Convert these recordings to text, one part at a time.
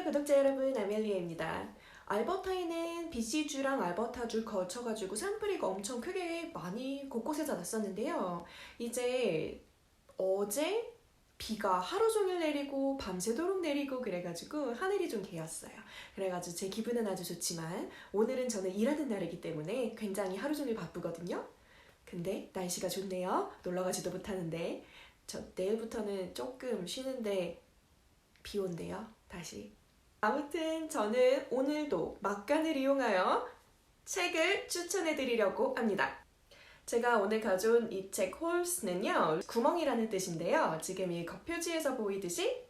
구독자 여러분, 아멜리아입니다. 알버타에는 BC주랑 알버타주 거쳐가지고 산불이가 엄청 크게 많이 곳곳에서 났었는데요. 이제 어제 비가 하루 종일 내리고 밤새도록 내리고 그래가지고 하늘이 좀 개었어요. 그래가지고 제 기분은 아주 좋지만 오늘은 저는 일하는 날이기 때문에 굉장히 하루 종일 바쁘거든요. 근데 날씨가 좋네요. 놀러가지도 못하는데 저 내일부터는 조금 쉬는데 비 온대요. 다시. 아무튼 저는 오늘도 막간을 이용하여 책을 추천해 드리려고 합니다. 제가 오늘 가져온 이 책 홀스는요, 구멍이라는 뜻인데요. 지금 이 겉표지에서 보이듯이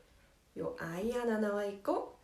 요 아이 하나 나와 있고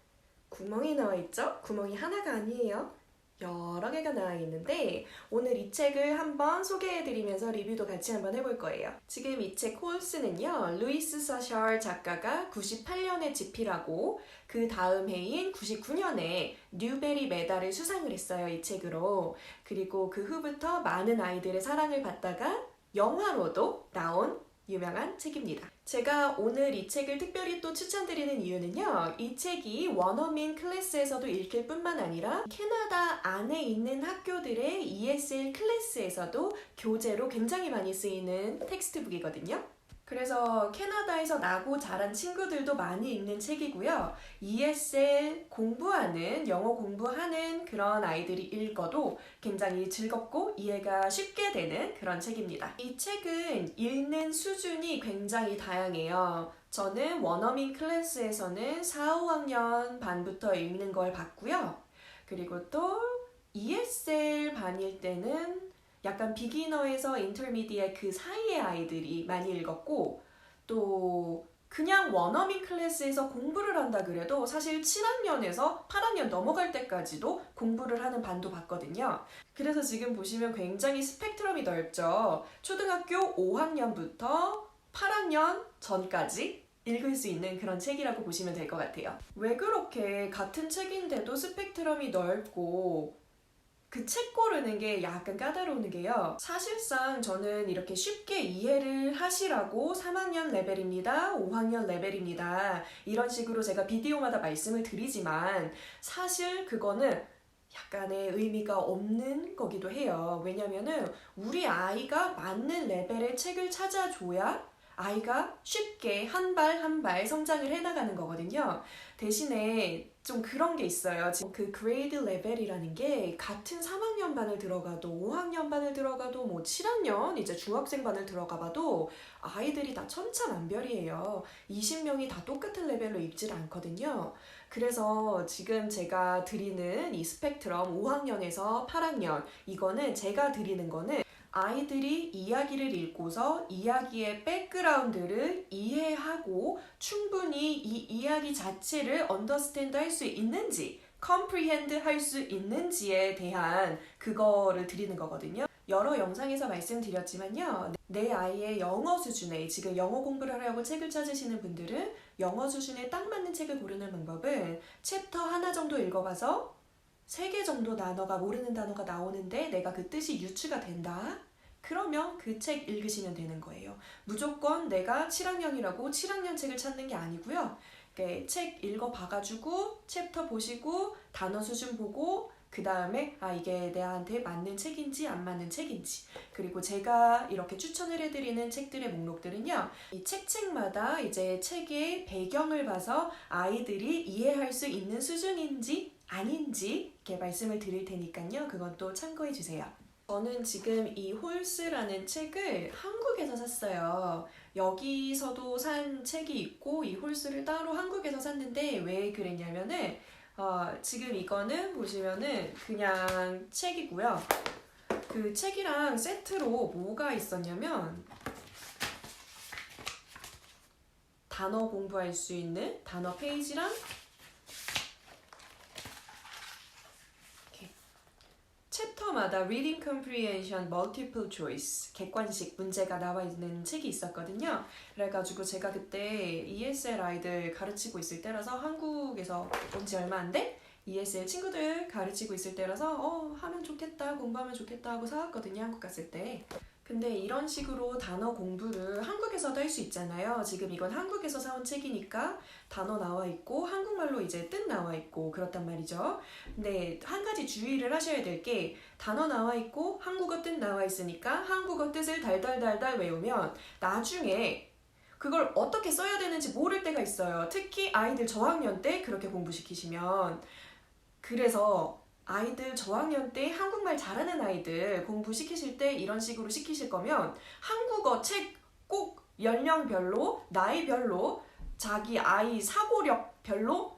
구멍이 나와 있죠? 구멍이 하나가 아니에요. 여러 개가 나와 있는데 오늘 이 책을 한번 소개해드리면서 리뷰도 같이 한번 해볼 거예요. 지금 이 책 홀스는요, 루이스 서셜 작가가 98년에 집필하고 그 다음 해인 99년에 뉴베리 메달을 수상을 했어요. 이 책으로. 그리고 그 후부터 많은 아이들의 사랑을 받다가 영화로도 나온 유명한 책입니다. 제가 오늘 이 책을 특별히 또 추천드리는 이유는요, 이 책이 원어민 클래스에서도 읽힐 뿐만 아니라 캐나다 안에 있는 학교들의 ESL 클래스에서도 교재로 굉장히 많이 쓰이는 텍스트북이거든요. 그래서 캐나다에서 나고 자란 친구들도 많이 읽는 책이고요. ESL 공부하는, 영어 공부하는 그런 아이들이 읽어도 굉장히 즐겁고 이해가 쉽게 되는 그런 책입니다. 이 책은 읽는 수준이 굉장히 다양해요. 저는 원어민 클래스에서는 4, 5학년 반부터 읽는 걸 봤고요. 그리고 또 ESL 반일 때는 약간 비기너에서 인터미디에 그 사이의 아이들이 많이 읽었고, 또 그냥 원어민 클래스에서 공부를 한다 그래도 사실 7학년에서 8학년 넘어갈 때까지도 공부를 하는 반도 봤거든요. 그래서 지금 보시면 굉장히 스펙트럼이 넓죠. 초등학교 5학년부터 8학년 전까지 읽을 수 있는 그런 책이라고 보시면 될 것 같아요. 왜 그렇게 같은 책인데도 스펙트럼이 넓고 그 책 고르는 게 약간 까다로운 게요. 사실상 저는 이렇게 쉽게 이해를 하시라고 3학년 레벨입니다, 5학년 레벨입니다, 이런 식으로 제가 비디오마다 말씀을 드리지만 사실 그거는 약간의 의미가 없는 거기도 해요. 왜냐면은 우리 아이가 맞는 레벨의 책을 찾아줘야 아이가 쉽게 한 발 한 발 성장을 해나가는 거거든요. 대신에 좀 그런 게 있어요. 지금 그 그레이드 레벨이라는 게 같은 3학년 반을 들어가도 5학년 반을 들어가도 뭐 7학년 이제 중학생 반을 들어가 봐도 아이들이 다 천차만별이에요. 20명이 다 똑같은 레벨로 읽질 않거든요. 그래서 지금 제가 드리는 이 스펙트럼 5학년에서 8학년, 이거는 제가 드리는 거는 아이들이 이야기를 읽고서 이야기의 백그라운드를 이해하고 충분히 이 이야기 자체를 언더스탠드 할 수 있는지, 컴프리헨드 할 수 있는지에 대한 그거를 드리는 거거든요. 여러 영상에서 말씀드렸지만요, 내 아이의 영어 수준에, 지금 영어 공부를 하려고 책을 찾으시는 분들은 영어 수준에 딱 맞는 책을 고르는 방법은 챕터 하나 정도 읽어봐서 3개 정도 단어가, 모르는 단어가 나오는데 내가 그 뜻이 유추가 된다? 그러면 그 책 읽으시면 되는 거예요. 무조건 내가 7학년이라고 7학년 책을 찾는 게 아니고요. 책 읽어봐가지고 챕터 보시고 단어 수준 보고 그 다음에 이게 내한테 맞는 책인지 안 맞는 책인지, 그리고 제가 이렇게 추천을 해드리는 책들의 목록들은요, 이 책마다 이제 책의 배경을 봐서 아이들이 이해할 수 있는 수준인지 아닌지 이렇게 말씀을 드릴 테니까요. 그건 또 참고해 주세요. 저는 지금 이 홀스라는 책을 한국에서 샀어요. 여기서도 산 책이 있고 이 홀스를 따로 한국에서 샀는데 왜 그랬냐면은 지금 이거는 보시면은 그냥 책이고요. 그 책이랑 세트로 뭐가 있었냐면 단어 공부할 수 있는 단어 페이지랑 챕터마다 Reading Comprehension Multiple Choice 객관식 문제가 나와 있는 책이 있었거든요. 그래가지고 제가 그때 ESL 아이들 가르치고 있을 때라서, 한국에서 온 지 얼마 안 돼? ESL 친구들 가르치고 있을 때라서 하면 좋겠다, 공부하면 좋겠다 하고 사왔거든요. 한국 갔을 때. 근데 이런 식으로 단어 공부를 한국에서도 할 수 있잖아요. 지금 이건 한국에서 사온 책이니까 단어 나와 있고 한국말로 그대로 이제 뜻 나와 있고 그렇단 말이죠. 근데 한 가지 주의를 하셔야 될 게 단어 나와 있고 한국어 뜻 나와 있으니까 한국어 뜻을 달달달달 외우면 나중에 그걸 어떻게 써야 되는지 모를 때가 있어요. 특히 아이들 저학년 때 그렇게 공부시키시면. 그래서 아이들 저학년 때 한국말 잘하는 아이들 공부시키실 때 이런 식으로 시키실 거면 한국어 책 꼭 연령별로, 나이별로, 자기 아이 사고력별로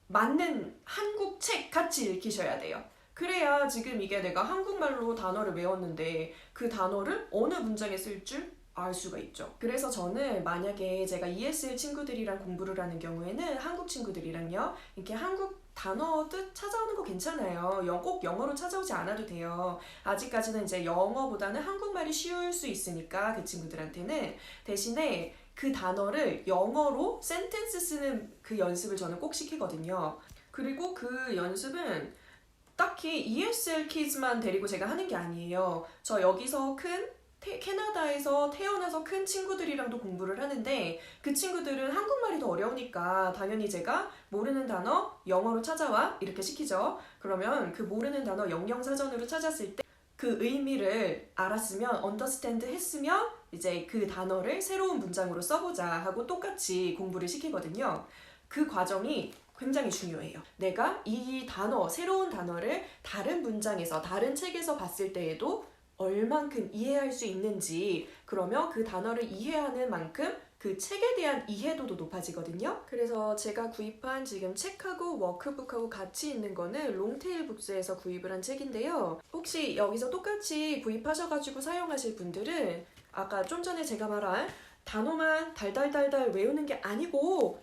맞는 한국 책 같이 읽히셔야 돼요. 그래야 지금 이게 내가 한국말로 단어를 외웠는데 그 단어를 어느 문장에 쓸 줄 알 수가 있죠. 그래서 저는 만약에 제가 ESL 친구들이랑 공부를 하는 경우에는 한국 친구들이랑요, 이렇게 한국 단어 뜻 찾아오는 거 괜찮아요. 꼭 영어로 찾아오지 않아도 돼요. 아직까지는 이제 영어보다는 한국말이 쉬울 수 있으니까 그 친구들한테는 대신에 그 단어를 영어로 센텐스 쓰는 그 연습을 저는 꼭 시키거든요. 그리고 그 연습은 딱히 ESL 키즈만 데리고 제가 하는 게 아니에요. 저 여기서 캐나다에서 태어나서 큰 친구들이랑도 공부를 하는데 그 친구들은 한국말이 더 어려우니까 당연히 제가 모르는 단어 영어로 찾아와 이렇게 시키죠. 그러면 그 모르는 단어 영영사전으로 찾았을 때 그 의미를 알았으면 언더스탠드 했으면 이제 그 단어를 새로운 문장으로 써보자 하고 똑같이 공부를 시키거든요. 그 과정이 굉장히 중요해요. 내가 이 단어, 새로운 단어를 다른 문장에서, 다른 책에서 봤을 때에도 얼만큼 이해할 수 있는지, 그러면 그 단어를 이해하는 만큼 그 책에 대한 이해도도 높아지거든요. 그래서 제가 구입한 지금 책하고 워크북하고 같이 있는 거는 롱테일 북스에서 구입을 한 책인데요. 혹시 여기서 똑같이 구입하셔가지고 사용하실 분들은 아까 좀 전에 제가 말한 단어만 달달달달 외우는 게 아니고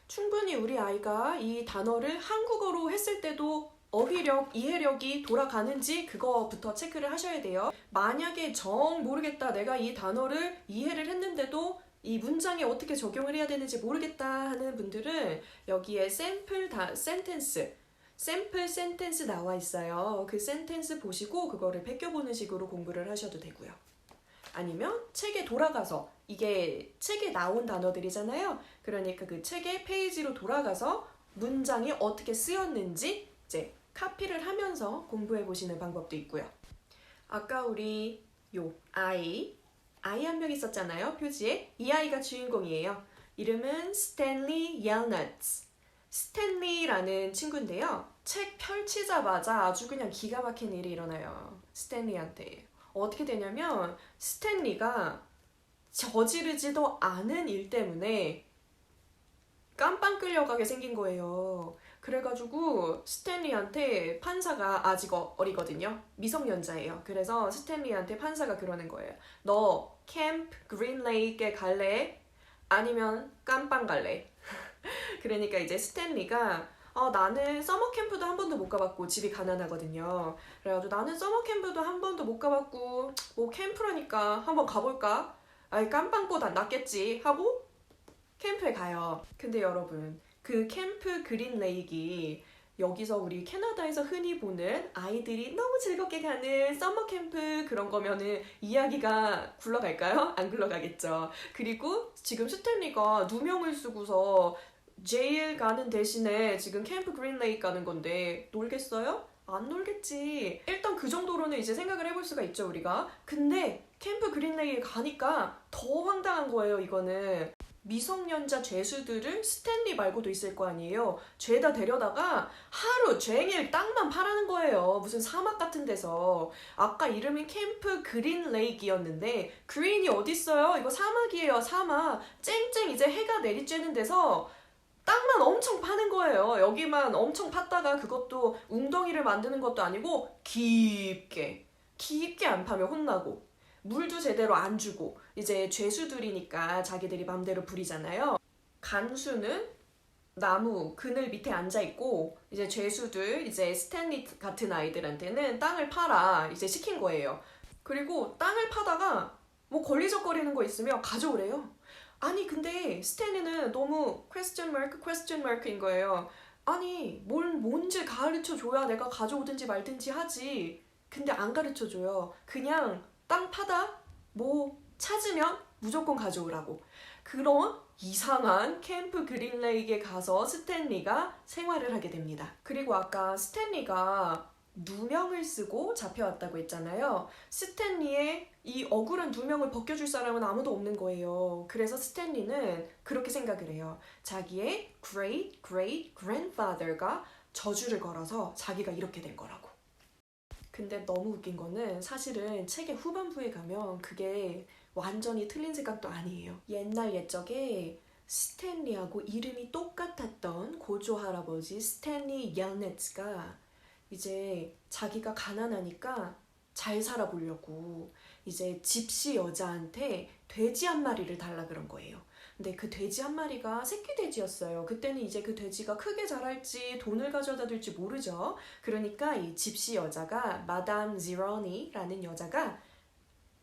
충분히 우리 아이가 이 단어를 한국어로 했을 때도 어휘력, 이해력이 돌아가는지 그거부터 체크를 하셔야 돼요. 만약에 정 모르겠다, 내가 이 단어를 이해를 했는데도 이 문장에 어떻게 적용을 해야 되는지 모르겠다 하는 분들은 여기에 샘플 센텐스 나와 있어요. 그 센텐스 보시고 그거를 베껴보는 식으로 공부를 하셔도 되고요. 아니면 책에 돌아가서, 이게 책에 나온 단어들이잖아요. 그러니까 그 책의 페이지로 돌아가서 문장이 어떻게 쓰였는지 이제 카피를 하면서 공부해 보시는 방법도 있고요. 아까 우리 아이 한 명 있었잖아요. 표지에. 이 아이가 주인공이에요. 이름은 스탠리 옐너츠. 스탠리라는 친구인데요. 책 펼치자마자 아주 그냥 기가 막힌 일이 일어나요. 스탠리한테. 어떻게 되냐면 스탠리가 저지르지도 않은 일 때문에 깜빵 끌려가게 생긴 거예요. 그래가지고 스탠리한테 판사가 아직 어리거든요. 미성년자예요. 그래서 스탠리한테 판사가 그러는 거예요. 너 캠프 그린레이크에 갈래? 아니면 깜빵 갈래? 그러니까 이제 스탠리가 나는 서머 캠프도 한 번도 못 가봤고 집이 가난하거든요. 그래가지고 나는 서머 캠프도 한 번도 못 가봤고 뭐 캠프라니까 한번 가볼까? 아이 깜빵보다 낫겠지 하고 캠프에 가요. 근데 여러분, 그 캠프 그린레이크, 여기서 우리 캐나다에서 흔히 보는 아이들이 너무 즐겁게 가는 서머 캠프 그런 거면은 이야기가 굴러갈까요? 안 굴러가겠죠. 그리고 지금 스탠리가 누명을 쓰고서 제일 가는 대신에 지금 캠프 그린레이크 가는 건데 놀겠어요? 안 놀겠지. 일단 그 정도로는 이제 생각을 해볼 수가 있죠, 우리가. 근데 캠프 그린레이크 가니까 더 황당한 거예요, 이거는. 미성년자 죄수들을 스탠리 말고도 있을 거 아니에요. 죄다 데려다가 하루 종일 땅만 파라는 거예요. 무슨 사막 같은 데서. 아까 이름이 캠프 그린 레이크였는데 그린이 어딨어요? 이거 사막이에요, 사막. 쨍쨍 이제 해가 내리쬐는 데서 땅만 엄청 파는 거예요. 여기만 엄청 팠다가 그것도 웅덩이를 만드는 것도 아니고 깊게 안 파면 혼나고 물도 제대로 안 주고 이제 죄수들이니까 자기들이 맘대로 부리잖아요. 간수는 나무 그늘 밑에 앉아 있고 이제 죄수들 이제 스탠리 같은 아이들한테는 땅을 파라 이제 시킨 거예요. 그리고 땅을 파다가 뭐 걸리적거리는 거 있으면 가져오래요. 아니 근데 스탠리는 너무 question mark인 거예요. 아니 뭔지 가르쳐줘야 내가 가져오든지 말든지 하지. 근데 안 가르쳐줘요. 그냥 땅 파다 뭐 찾으면 무조건 가져오라고. 그런 이상한 캠프 그린레이크에 가서 스탠리가 생활을 하게 됩니다. 그리고 아까 스탠리가 누명을 쓰고 잡혀왔다고 했잖아요. 스탠리의 이 억울한 누명을 벗겨줄 사람은 아무도 없는 거예요. 그래서 스탠리는 그렇게 생각을 해요. 자기의 great great grandfather가 저주를 걸어서 자기가 이렇게 된 거라고. 근데 너무 웃긴 거는 사실은 책의 후반부에 가면 그게 완전히 틀린 생각도 아니에요. 옛날 옛적에 스탠리하고 이름이 똑같았던 고조 할아버지 스탠리 얄네츠가 이제 자기가 가난하니까 잘 살아보려고 이제 집시 여자한테 돼지 한 마리를 달라 그런 거예요. 근데 그 돼지 한 마리가 새끼 돼지였어요. 그때는 이제 그 돼지가 크게 자랄지 돈을 가져다 줄지 모르죠. 그러니까 이 집시 여자가 마담 지로니라는 여자가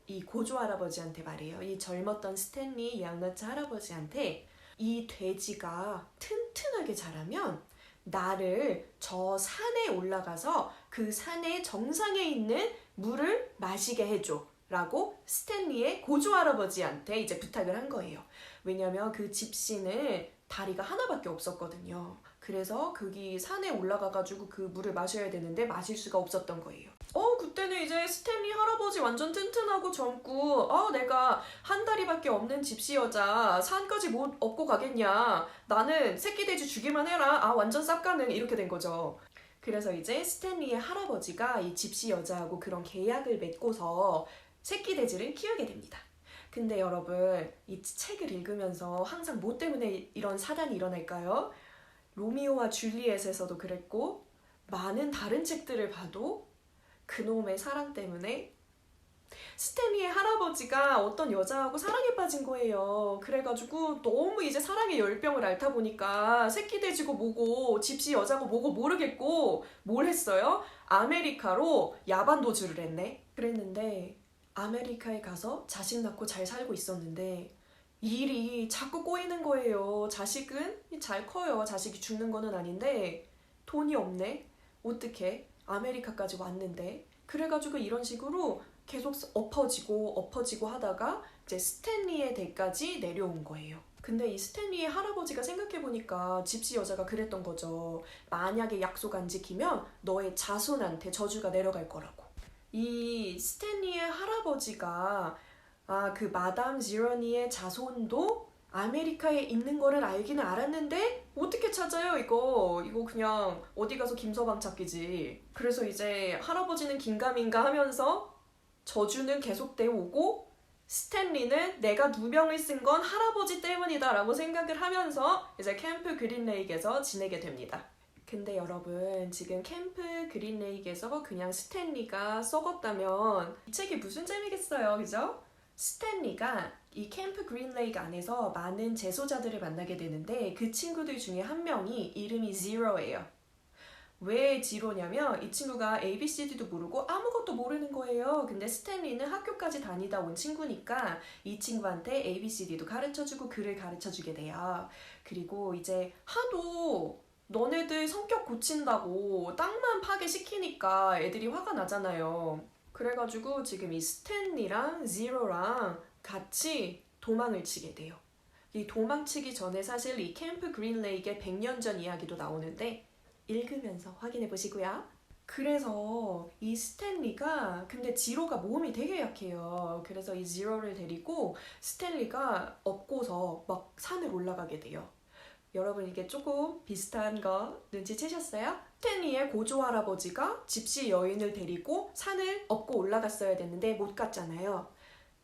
이 고조 할아버지한테 말해요. 이 젊었던 스탠리 양너츠 할아버지한테 이 돼지가 튼튼하게 자라면 나를 저 산에 올라가서 그 산의 정상에 있는 물을 마시게 해줘 라고 스탠리의 고조 할아버지한테 이제 부탁을 한 거예요. 왜냐면 그 집시는 다리가 하나밖에 없었거든요. 그래서 거기 산에 올라가가지고 그 물을 마셔야 되는데 마실 수가 없었던 거예요. 그때는 이제 스탠리 할아버지 완전 튼튼하고 젊고 내가 한 다리밖에 없는 집시 여자 산까지 못 업고 가겠냐. 나는 새끼 돼지 주기만 해라. 완전 쌉가능 이렇게 된 거죠. 그래서 이제 스탠리의 할아버지가 이 집시 여자하고 그런 계약을 맺고서 새끼 돼지를 키우게 됩니다. 근데 여러분 이 책을 읽으면서 항상 뭐 때문에 이런 사단이 일어날까요? 로미오와 줄리엣에서도 그랬고 많은 다른 책들을 봐도 그놈의 사랑 때문에 스탠리의 할아버지가 어떤 여자하고 사랑에 빠진 거예요. 그래가지고 너무 이제 사랑의 열병을 앓다 보니까 새끼 돼지고 뭐고 집시 여자고 뭐고 모르겠고 뭘 했어요? 아메리카로 야반 도주를 했네. 그랬는데 아메리카에 가서 자식 낳고 잘 살고 있었는데 일이 자꾸 꼬이는 거예요. 자식은 잘 커요. 자식이 죽는 거는 아닌데 돈이 없네. 어떡해? 아메리카까지 왔는데. 그래가지고 이런 식으로 계속 엎어지고 하다가 이제 스탠리의 대까지 내려온 거예요. 근데 이 스탠리의 할아버지가 생각해보니까 집시 여자가 그랬던 거죠. 만약에 약속 안 지키면 너의 자손한테 저주가 내려갈 거라고. 이 스탠리의 할아버지가 그 마담 지러니의 자손도 아메리카에 있는 거를 알기는 알았는데 어떻게 찾아요 이거 그냥 어디 가서 김서방 찾기지. 그래서 이제 할아버지는 긴가민가 하면서 저주는 계속되어 오고 스탠리는 내가 누명을 쓴 건 할아버지 때문이다 라고 생각을 하면서 이제 캠프 그린레이크에서 지내게 됩니다. 근데 여러분 지금 캠프 그린레이크에서 그냥 스탠리가 썩었다면 이 책이 무슨 재미겠어요, 그죠? 스탠리가 이 캠프 그린레이크 안에서 많은 재소자들을 만나게 되는데 그 친구들 중에 한 명이 이름이 지로예요. 왜 지로냐면 이 친구가 ABCD도 모르고 아무것도 모르는 거예요. 근데 스탠리는 학교까지 다니다 온 친구니까 이 친구한테 ABCD도 가르쳐주고 글을 가르쳐주게 돼요. 그리고 이제 하도 너네들 성격 고친다고 땅만 파괴시키니까 애들이 화가 나잖아요. 그래가지고 지금 이 스탠리랑 지로랑 같이 도망을 치게 돼요. 이 도망치기 전에 사실 이 캠프 그린레이크의 100년 전 이야기도 나오는데 읽으면서 확인해 보시고요. 그래서 이 스탠리가 근데 지로가 몸이 되게 약해요. 그래서 이 지로를 데리고 스탠리가 업고서 막 산을 올라가게 돼요. 여러분 이게 조금 비슷한 거 눈치채셨어요? 스탠리의 고조 할아버지가 집시 여인을 데리고 산을 업고 올라갔어야 됐는데 못 갔잖아요.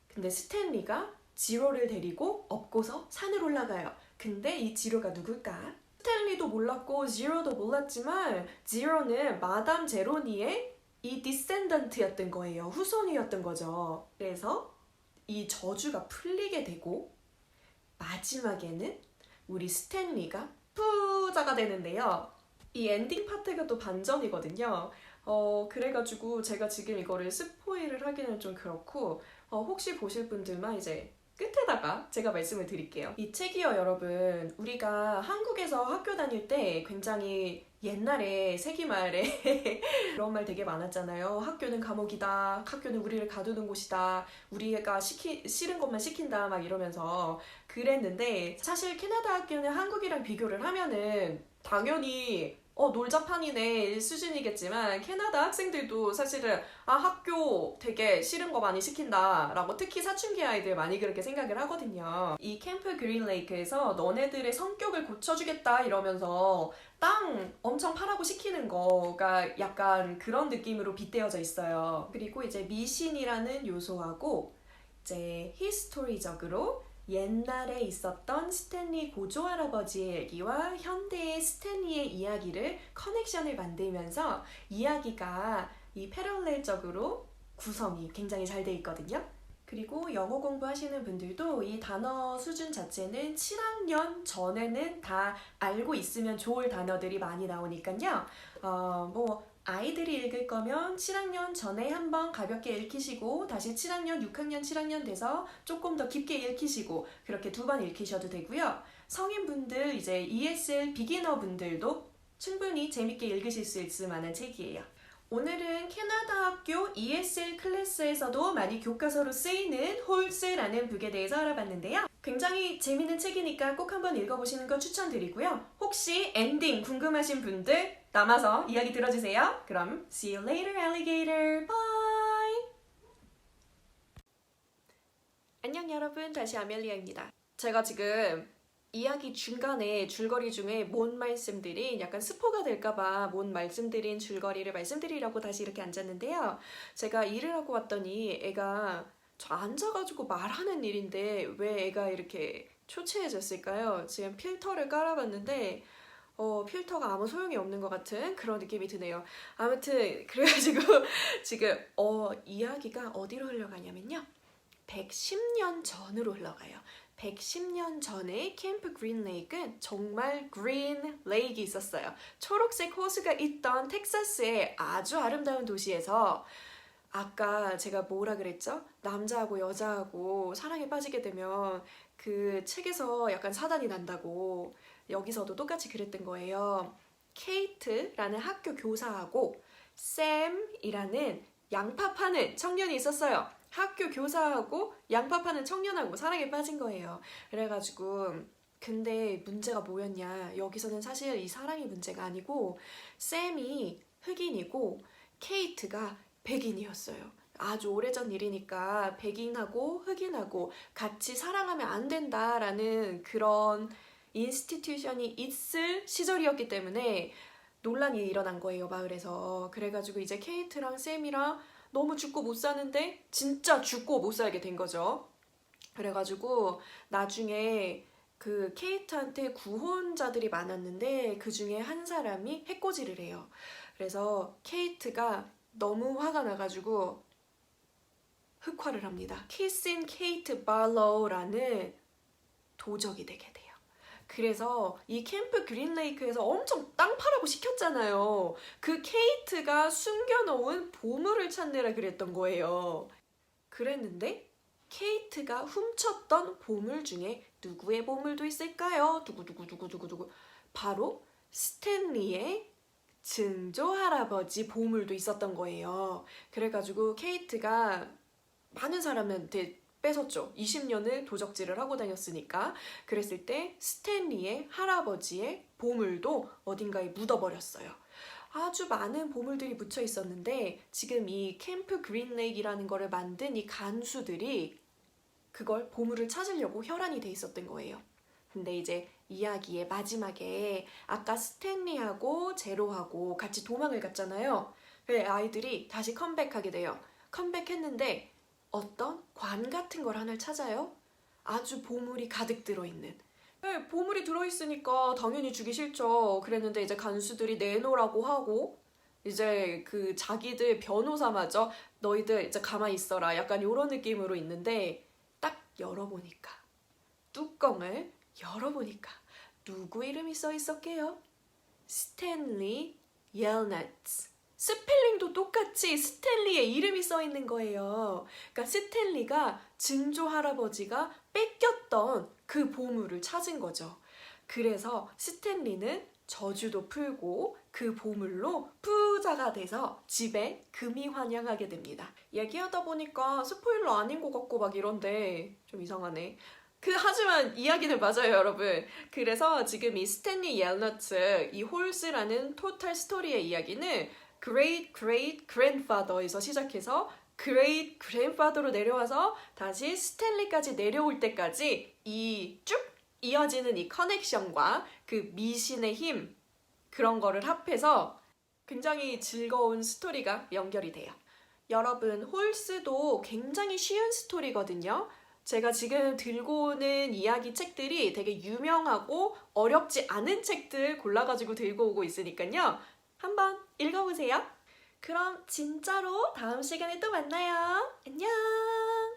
근데 스탠리가 지로를 데리고 업고서 산을 올라가요. 근데 이 지로가 누굴까? 스탠리도 몰랐고 지로도 몰랐지만 지로는 마담 제로니의 이 디센던트였던 거예요. 후손이었던 거죠. 그래서 이 저주가 풀리게 되고 마지막에는 우리 스탠리가 부자가 되는데요. 이 엔딩 파트가 또 반전이거든요. 그래가지고 제가 지금 이거를 스포일을 하기는 좀 그렇고 혹시 보실 분들만 이제 끝에다가 제가 말씀을 드릴게요. 이 책이요, 여러분. 우리가 한국에서 학교 다닐 때 굉장히 옛날에 세기말에 그런 말 되게 많았잖아요. 학교는 감옥이다. 학교는 우리를 가두는 곳이다. 우리가 싫은 것만 시킨다. 막 이러면서 그랬는데 사실 캐나다 학교는 한국이랑 비교를 하면은 당연히 놀자판이네 수준이겠지만 캐나다 학생들도 사실은 학교 되게 싫은 거 많이 시킨다 라고 특히 사춘기 아이들 많이 그렇게 생각을 하거든요. 이 캠프 그린레이크에서 너네들의 성격을 고쳐주겠다 이러면서 땅 엄청 파라고 시키는 거가 약간 그런 느낌으로 빗대어져 있어요. 그리고 이제 미신이라는 요소하고 이제 히스토리적으로 옛날에 있었던 스탠리 고조할아버지의 얘기와 현대의 스탠리의 이야기를 커넥션을 만들면서 이야기가 이 패럴렐적으로 구성이 굉장히 잘 돼 있거든요. 그리고 영어 공부하시는 분들도 이 단어 수준 자체는 7학년 전에는 다 알고 있으면 좋을 단어들이 많이 나오니까요. 아이들이 읽을 거면 7학년 전에 한번 가볍게 읽히시고 다시 7학년, 6학년, 7학년 돼서 조금 더 깊게 읽히시고 그렇게 2번 읽히셔도 되고요. 성인분들, 이제 ESL 비기너 분들도 충분히 재밌게 읽으실 수 있을 만한 책이에요. 오늘은 캐나다 학교 ESL 클래스에서도 많이 교과서로 쓰이는 홀스라는 북에 대해서 알아봤는데요. 굉장히 재밌는 책이니까 꼭 한번 읽어보시는 거 추천드리고요. 혹시 엔딩 궁금하신 분들 남아서 이야기 들어주세요. 그럼 see you later, alligator. Bye! 안녕 여러분, 다시 아멜리아입니다. 제가 지금 이야기 중간에 줄거리 중에 못 말씀드린 약간 스포가 될까봐 못 말씀드린 줄거리를 말씀드리려고 다시 이렇게 앉았는데요. 제가 일을 하고 왔더니 애가 저 앉아가지고 말하는 일인데 왜 애가 이렇게 초췌해졌을까요? 지금 필터를 깔아봤는데 필터가 아무 소용이 없는 것 같은 그런 느낌이 드네요. 아무튼 그래가지고 지금 이야기가 어디로 흘러가냐면요. 110년 전으로 흘러가요. 110년 전에 캠프 그린레이크는 정말 그린 레이크가 있었어요. 초록색 호수가 있던 텍사스의 아주 아름다운 도시에서 아까 제가 뭐라 그랬죠? 남자하고 여자하고 사랑에 빠지게 되면 그 책에서 약간 사단이 난다고 여기서도 똑같이 그랬던 거예요. 케이트라는 학교 교사하고 샘이라는 양파 파는 청년이 있었어요. 학교 교사하고 양파 파는 청년하고 사랑에 빠진 거예요. 그래가지고 근데 문제가 뭐였냐, 여기서는 사실 이 사랑이 문제가 아니고 샘이 흑인이고 케이트가 백인이었어요. 아주 오래전 일이니까 백인하고 흑인하고 같이 사랑하면 안 된다라는 그런 인스티튜션이 있을 시절이었기 때문에 논란이 일어난 거예요, 마을에서. 그래가지고 이제 케이트랑 샘이랑 너무 죽고 못 사는데 진짜 죽고 못 살게 된 거죠. 그래가지고 나중에 그 케이트한테 구혼자들이 많았는데 그 중에 한 사람이 해코지를 해요. 그래서 케이트가 너무 화가 나가지고 흑화를 합니다. 키싱 케이트 발로우라는 도적이 되게 돼요. 그래서 이 캠프 그린레이크에서 엄청 땅 파라고 시켰잖아요. 그 케이트가 숨겨놓은 보물을 찾느라 그랬던 거예요. 그랬는데 케이트가 훔쳤던 보물 중에 누구의 보물도 있을까요? 두구두구두구두구두구. 바로 스탠리의 증조 할아버지 보물도 있었던 거예요. 그래가지고 케이트가 많은 사람한테 뺏었죠. 20년을 도적질을 하고 다녔으니까. 그랬을 때 스탠리의 할아버지의 보물도 어딘가에 묻어버렸어요. 아주 많은 보물들이 묻혀 있었는데 지금 이 캠프 그린레이크라는 거를 만든 이 간수들이 그걸 보물을 찾으려고 혈안이 돼 있었던 거예요. 근데 이제 이야기의 마지막에 아까 스탠리하고 제로하고 같이 도망을 갔잖아요. 그래 아이들이 다시 컴백하게 돼요. 컴백했는데 어떤 관 같은 걸 하나를 찾아요. 아주 보물이 가득 들어있는. 네, 보물이 들어있으니까 당연히 주기 싫죠. 그랬는데 이제 간수들이 내놓으라고 하고 이제 그 자기들 변호사마저 너희들 이제 가만히 있어라 약간 이런 느낌으로 있는데 딱 열어보니까 뚜껑을 열어보니까 누구 이름이 써 있었게요? 스탠리 옐너츠. 스펠링도 똑같이 스탠리의 이름이 써 있는 거예요. 그러니까 스탠리가 증조 할아버지가 뺏겼던 그 보물을 찾은 거죠. 그래서 스탠리는 저주도 풀고 그 보물로 부자가 돼서 집에 금이 환영하게 됩니다. 얘기하다 보니까 스포일러 아닌 것 같고 막 이런데 좀 이상하네. 하지만 이야기는 맞아요, 여러분. 그래서 지금 이 스탠리 옐너트, 이 홀스라는 토탈 스토리의 이야기는 Great Great Grandfather에서 시작해서 Great Grandfather로 내려와서 다시 스탠리까지 내려올 때까지 이 쭉 이어지는 이 커넥션과 그 미신의 힘, 그런 거를 합해서 굉장히 즐거운 스토리가 연결이 돼요. 여러분, 홀스도 굉장히 쉬운 스토리거든요. 제가 지금 들고 오는 이야기 책들이 되게 유명하고 어렵지 않은 책들 골라가지고 들고 오고 있으니까요. 한번 읽어보세요. 그럼 진짜로 다음 시간에 또 만나요. 안녕!